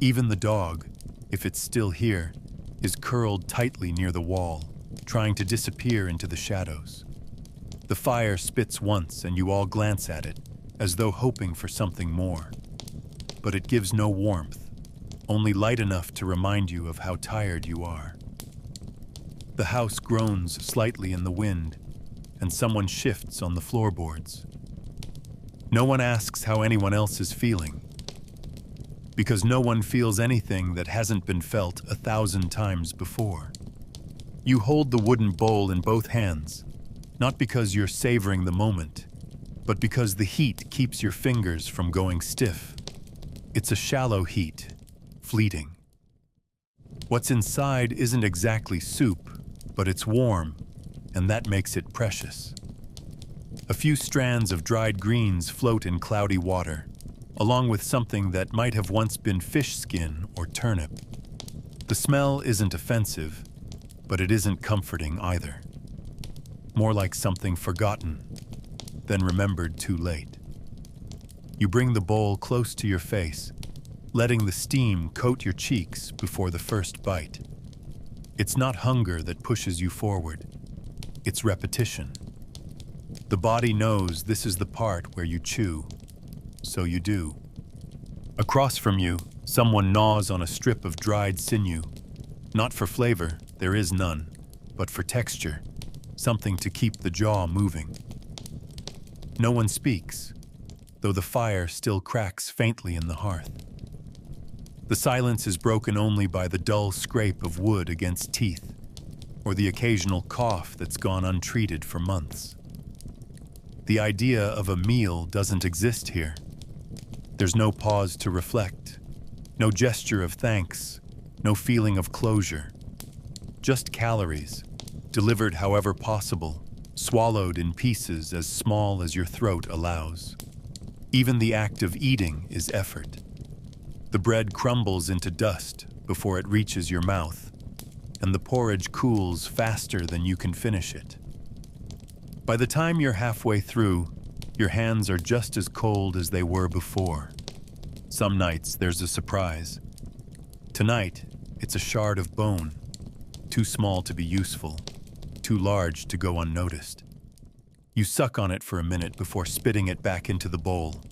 A: Even the dog, if it's still here, is curled tightly near the wall, trying to disappear into the shadows. The fire spits once and you all glance at it, as though hoping for something more. But it gives no warmth, only light enough to remind you of how tired you are. The house groans slightly in the wind, and someone shifts on the floorboards. No one asks how anyone else is feeling, because no one feels anything that hasn't been felt 1,000 times before. You hold the wooden bowl in both hands, not because you're savoring the moment, but because the heat keeps your fingers from going stiff. It's a shallow heat, fleeting. What's inside isn't exactly soup, but it's warm, and that makes it precious. A few strands of dried greens float in cloudy water, along with something that might have once been fish skin or turnip. The smell isn't offensive, but it isn't comforting either. More like something forgotten, then remembered too late. You bring the bowl close to your face, letting the steam coat your cheeks before the first bite. It's not hunger that pushes you forward. It's repetition. The body knows this is the part where you chew, so you do. Across from you, someone gnaws on a strip of dried sinew. Not for flavor, there is none, but for texture, something to keep the jaw moving. No one speaks, though the fire still cracks faintly in the hearth. The silence is broken only by the dull scrape of wood against teeth, or the occasional cough that's gone untreated for months. The idea of a meal doesn't exist here. There's no pause to reflect, no gesture of thanks, no feeling of closure. Just calories, delivered however possible, swallowed in pieces as small as your throat allows. Even the act of eating is effort. The bread crumbles into dust before it reaches your mouth, and the porridge cools faster than you can finish it. By the time you're halfway through, your hands are just as cold as they were before. Some nights there's a surprise. Tonight, it's a shard of bone, too small to be useful, too large to go unnoticed. You suck on it for a minute before spitting it back into the bowl.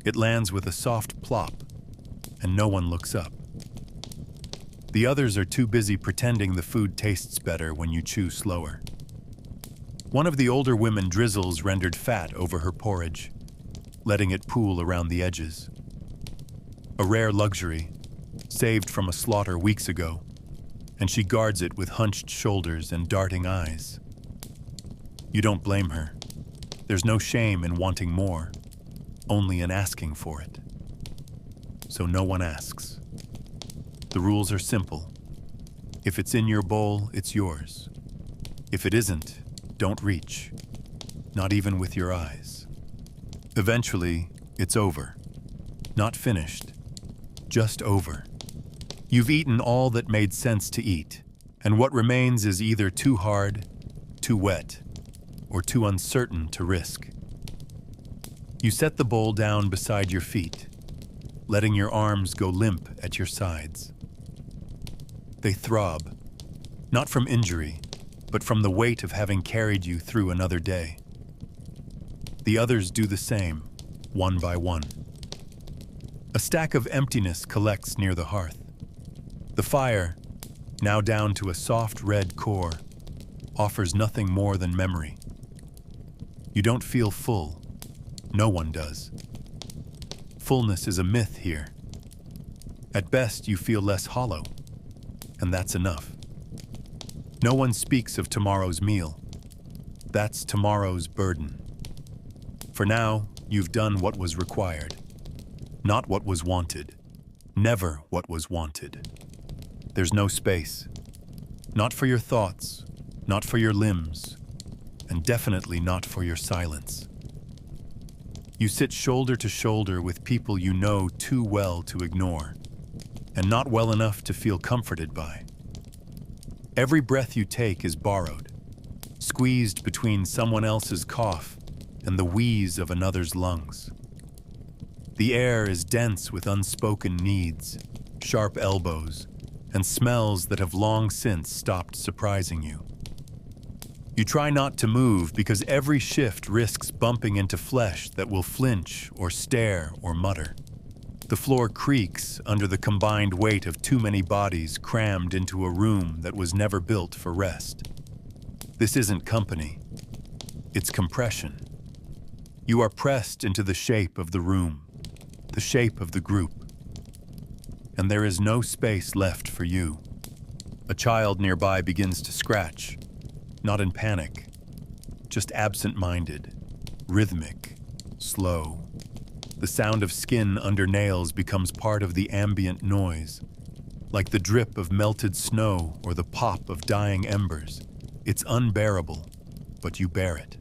A: It lands with a soft plop, and no one looks up. The others are too busy pretending the food tastes better when you chew slower. One of the older women drizzles rendered fat over her porridge, letting it pool around the edges. A rare luxury, saved from a slaughter weeks ago, and she guards it with hunched shoulders and darting eyes. You don't blame her. There's no shame in wanting more, only in asking for it. So no one asks. The rules are simple. If it's in your bowl, it's yours. If it isn't, don't reach, not even with your eyes. Eventually, it's over. Not finished, just over. You've eaten all that made sense to eat, and what remains is either too hard, too wet, or too uncertain to risk. You set the bowl down beside your feet, letting your arms go limp at your sides. They throb, not from injury, but from the weight of having carried you through another day. The others do the same, one by one. A stack of emptiness collects near the hearth. The fire, now down to a soft red core, offers nothing more than memory. You don't feel full. No one does. Fullness is a myth here. At best, you feel less hollow, and that's enough. No one speaks of tomorrow's meal. That's tomorrow's burden. For now, you've done what was required. Not what was wanted. Never what was wanted. There's no space. Not for your thoughts, not for your limbs, and definitely not for your silence. You sit shoulder to shoulder with people you know too well to ignore, and not well enough to feel comforted by. Every breath you take is borrowed, squeezed between someone else's cough and the wheeze of another's lungs. The air is dense with unspoken needs, sharp elbows, and smells that have long since stopped surprising you. You try not to move because every shift risks bumping into flesh that will flinch or stare or mutter. The floor creaks under the combined weight of too many bodies crammed into a room that was never built for rest. This isn't company. It's compression. You are pressed into the shape of the room, the shape of the group. And there is no space left for you. A child nearby begins to scratch, not in panic, just absent-minded, rhythmic, slow. The sound of skin under nails becomes part of the ambient noise, like the drip of melted snow or the pop of dying embers. It's unbearable, but you bear it.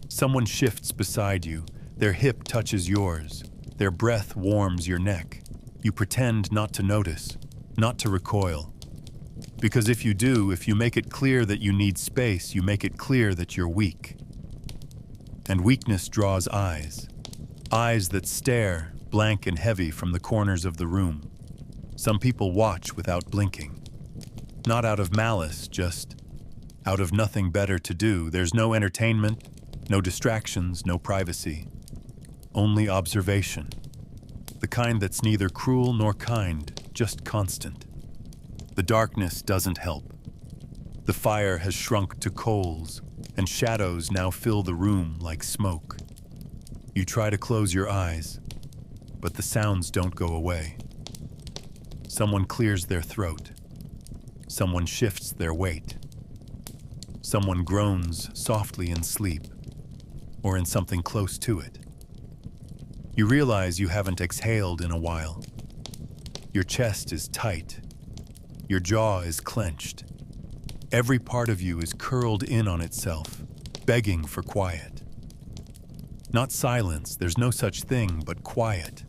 A: Someone shifts beside you, their hip touches yours, their breath warms your neck. You pretend not to notice, not to recoil. Because if you do, if you make it clear that you need space, you make it clear that you're weak. And weakness draws eyes. Eyes that stare, blank and heavy from the corners of the room. Some people watch without blinking. Not out of malice, just out of nothing better to do. There's no entertainment, no distractions, no privacy. Only observation. The kind that's neither cruel nor kind, just constant. The darkness doesn't help. The fire has shrunk to coals, and shadows now fill the room like smoke. You try to close your eyes, but the sounds don't go away. Someone clears their throat. Someone shifts their weight. Someone groans softly in sleep, or in something close to it. You realize you haven't exhaled in a while. Your chest is tight. Your jaw is clenched. Every part of you is curled in on itself, begging for quiet. Not silence, there's no such thing, but quiet.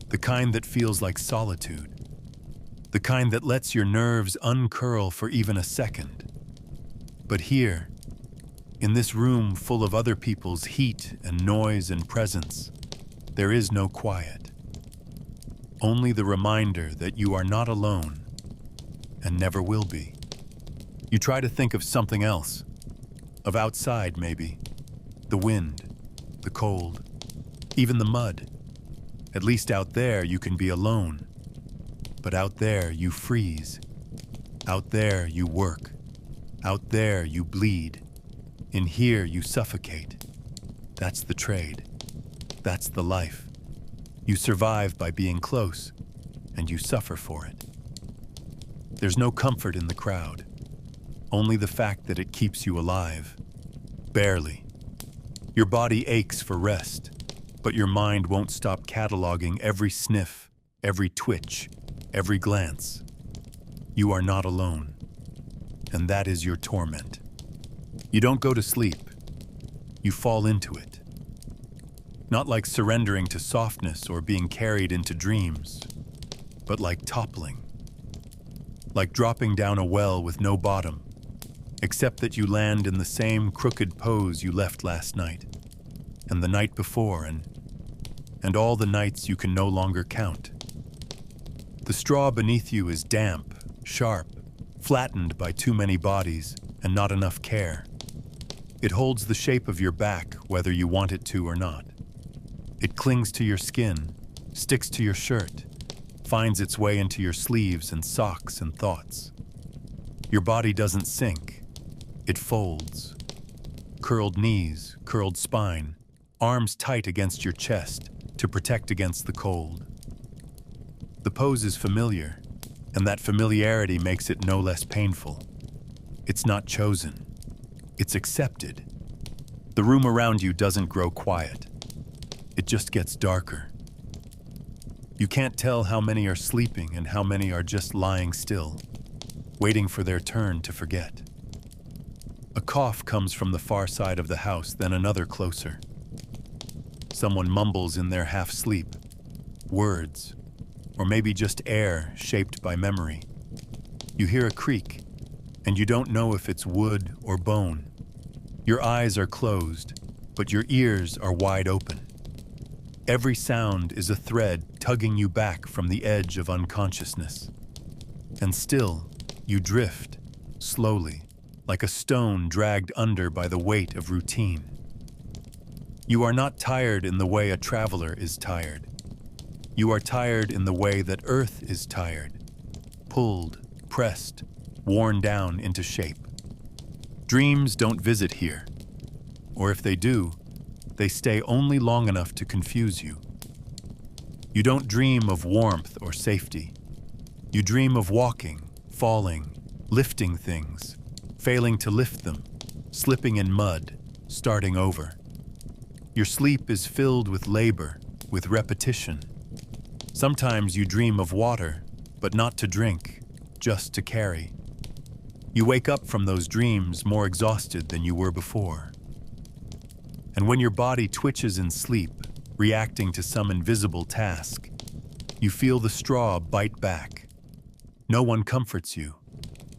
A: The kind that feels like solitude. The kind that lets your nerves uncurl for even a second. But here, in this room full of other people's heat and noise and presence, there is no quiet. Only the reminder that you are not alone and never will be. You try to think of something else, of outside maybe, the wind, the cold, even the mud. At least out there you can be alone. But out there you freeze. Out there you work. Out there you bleed. In here you suffocate. That's the trade. That's the life. You survive by being close, and you suffer for it. There's no comfort in the crowd. Only the fact that it keeps you alive. Barely. Your body aches for rest, but your mind won't stop cataloging every sniff, every twitch, every glance. You are not alone, and that is your torment. You don't go to sleep. You fall into it. Not like surrendering to softness or being carried into dreams, but like toppling. Like dropping down a well with no bottom, except that you land in the same crooked pose you left last night, and the night before, and all the nights you can no longer count. The straw beneath you is damp, sharp, flattened by too many bodies and not enough care. It holds the shape of your back whether you want it to or not. It clings to your skin, sticks to your shirt, finds its way into your sleeves and socks and thoughts. Your body doesn't sink, it folds. Curled knees, curled spine, arms tight against your chest to protect against the cold. The pose is familiar, and that familiarity makes it no less painful. It's not chosen, it's accepted. The room around you doesn't grow quiet. It just gets darker. You can't tell how many are sleeping and how many are just lying still, waiting for their turn to forget. A cough comes from the far side of the house, then another closer. Someone mumbles in their half-sleep, words, or maybe just air shaped by memory. You hear a creak, and you don't know if it's wood or bone. Your eyes are closed, but your ears are wide open. Every sound is a thread tugging you back from the edge of unconsciousness. And still, you drift, slowly, like a stone dragged under by the weight of routine. You are not tired in the way a traveler is tired. You are tired in the way that Earth is tired, pulled, pressed, worn down into shape. Dreams don't visit here, or if they do, they stay only long enough to confuse you. You don't dream of warmth or safety. You dream of walking, falling, lifting things, failing to lift them, slipping in mud, starting over. Your sleep is filled with labor, with repetition. Sometimes you dream of water, but not to drink, just to carry. You wake up from those dreams more exhausted than you were before. And when your body twitches in sleep, reacting to some invisible task, you feel the straw bite back. No one comforts you.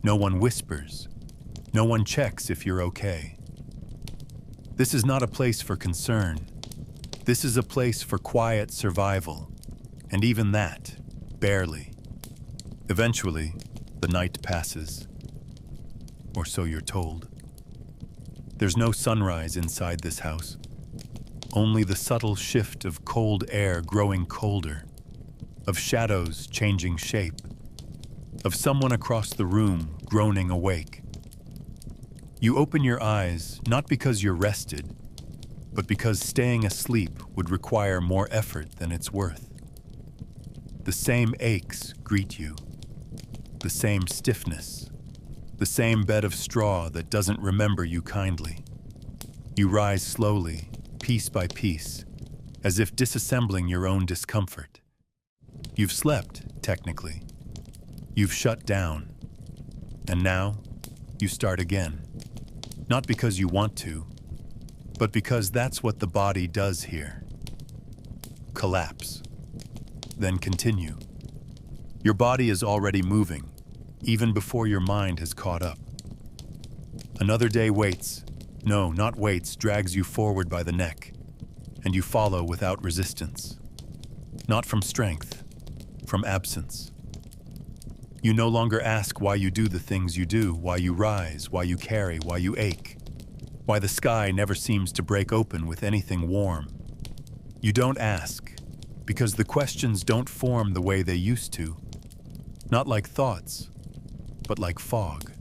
A: No one whispers. No one checks if you're okay. This is not a place for concern. This is a place for quiet survival. And even that, barely. Eventually, the night passes. Or so you're told. There's no sunrise inside this house. Only the subtle shift of cold air growing colder, of shadows changing shape, of someone across the room groaning awake. You open your eyes not because you're rested, but because staying asleep would require more effort than it's worth. The same aches greet you, the same stiffness, the same bed of straw that doesn't remember you kindly. You rise slowly, piece by piece, as if disassembling your own discomfort. You've slept, technically. You've shut down. And now, you start again. Not because you want to, but because that's what the body does here. Collapse. Then continue. Your body is already moving, even before your mind has caught up. Another day waits. No, not waits, drags you forward by the neck, and you follow without resistance. Not from strength, from absence. You no longer ask why you do the things you do, why you rise, why you carry, why you ache, why the sky never seems to break open with anything warm. You don't ask, because the questions don't form the way they used to. Not like thoughts, but like fog.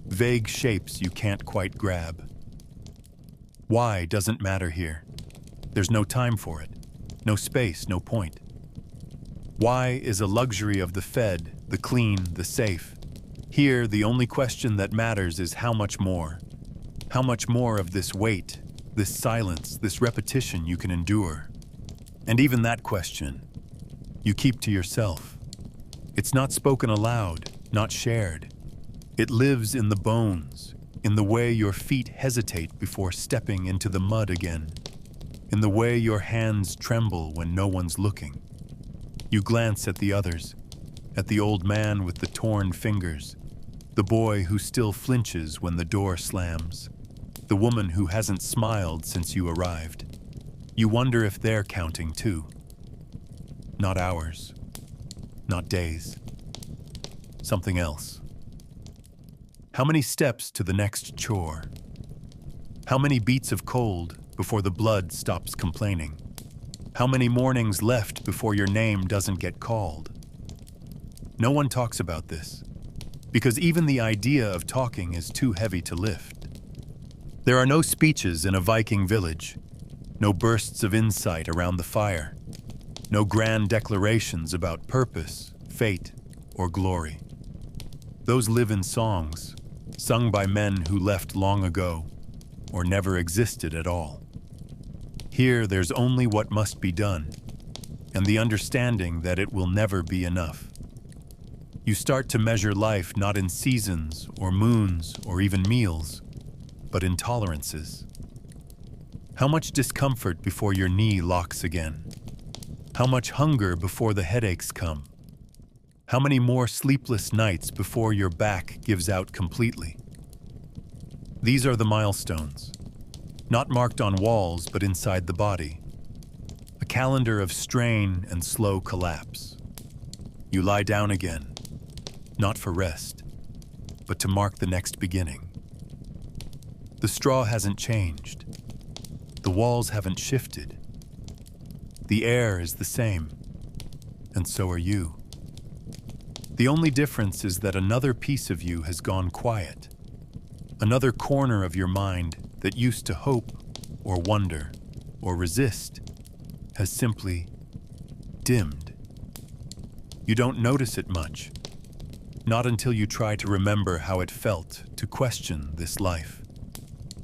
A: Vague shapes you can't quite grab. Why doesn't matter here. There's no time for it, no space, no point. Why is a luxury of the fed, the clean, the safe. Here, the only question that matters is how much more. How much more of this weight, this silence, this repetition you can endure. And even that question, you keep to yourself. It's not spoken aloud, not shared. It lives in the bones, in the way your feet hesitate before stepping into the mud again, in the way your hands tremble when no one's looking. You glance at the others, at the old man with the torn fingers, the boy who still flinches when the door slams, the woman who hasn't smiled since you arrived. You wonder if they're counting too. Not hours, not days, something else. How many steps to the next chore? How many beats of cold before the blood stops complaining? How many mornings left before your name doesn't get called? No one talks about this, because even the idea of talking is too heavy to lift. There are no speeches in a Viking village, no bursts of insight around the fire, no grand declarations about purpose, fate, or glory. Those live in songs, sung by men who left long ago, or never existed at all. Here, there's only what must be done, and the understanding that it will never be enough. You start to measure life not in seasons or moons or even meals, but in tolerances. How much discomfort before your knee locks again? How much hunger before the headaches come? How many more sleepless nights before your back gives out completely? These are the milestones, not marked on walls but inside the body. A calendar of strain and slow collapse. You lie down again, not for rest, but to mark the next beginning. The straw hasn't changed. The walls haven't shifted. The air is the same, and so are you. The only difference is that another piece of you has gone quiet. Another corner of your mind that used to hope or wonder or resist has simply dimmed. You don't notice it much, not until you try to remember how it felt to question this life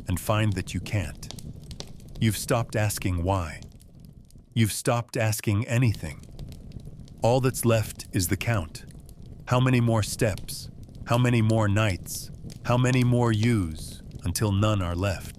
A: and find that you can't. You've stopped asking why. You've stopped asking anything. All that's left is the count. How many more steps? How many more nights? How many more yous until none are left?